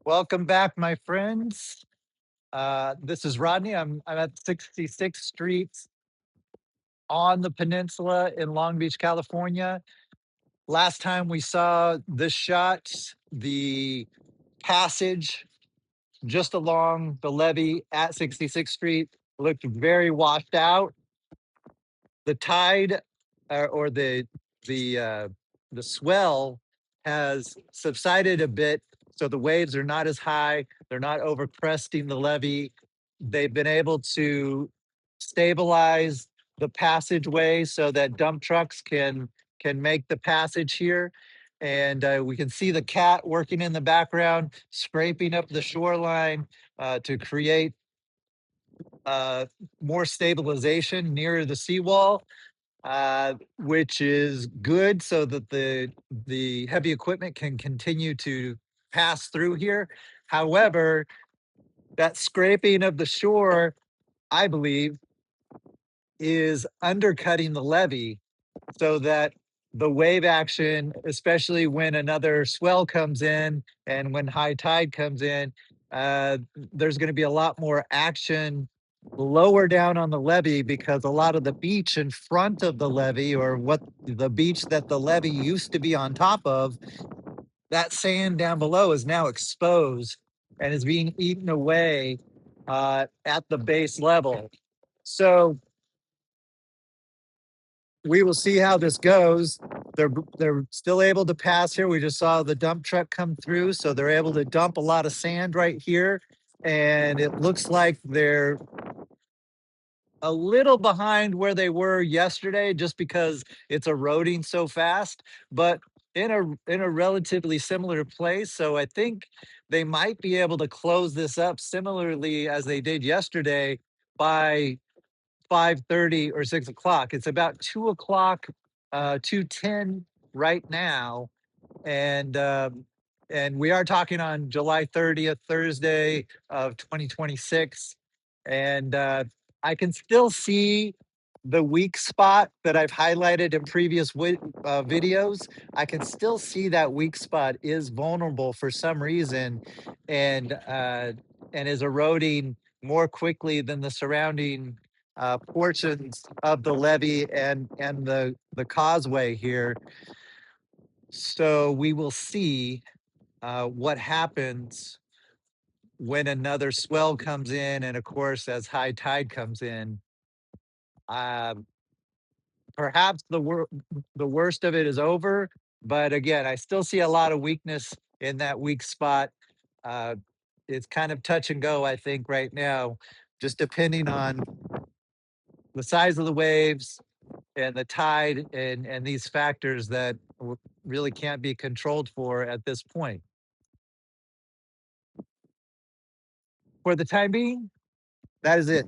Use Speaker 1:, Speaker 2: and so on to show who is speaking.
Speaker 1: Welcome back, my friends. This is Rodney. I'm at 66th Street on the Peninsula in Long Beach, California. Last time we saw this shot, the passage just along the levee at 66th Street looked very washed out. The tide or the the swell has subsided a bit, so the waves are not as high. They're not over cresting the levee. They've been able to stabilize the passageway so that dump trucks can make the passage here. And we can see the cat working in the background, scraping up the shoreline to create uh, more stabilization near the seawall, which is good so that the heavy equipment can continue to pass through here. However, that scraping of the shore, I believe, is undercutting the levee so that the wave action, especially when another swell comes in and when high tide comes in, uh, there's going to be a lot more action lower down on the levee because a lot of the beach in front of the levee, or what the beach that the levee used to be on top of, that sand down below is now exposed and is being eaten away at the base level. So we will see how this goes. They're still able to pass here. We just saw the dump truck come through, so they're able to dump a lot of sand right here. And it looks like they're a little behind where they were yesterday just because it's eroding so fast, but in a relatively similar place. So I think they might be able to close this up similarly as they did yesterday by 5:30 or 6 o'clock. It's about 2 o'clock, 2:10 right now, and we are talking on July 30th, Thursday of 2026, and I can still see the weak spot that I've highlighted in previous videos. I can still see that weak spot is vulnerable for some reason, and is eroding more quickly than the surrounding portions of the levee and the causeway here. So we will see what happens when another swell comes in, and of course, as high tide comes in. Uh, Perhaps the worst of it is over, but again, I still see a lot of weakness in that weak spot. Uh, it's kind of touch and go, I think, right now, just depending on the size of the waves and the tide and these factors that really can't be controlled for at this point. For the time being, that is it.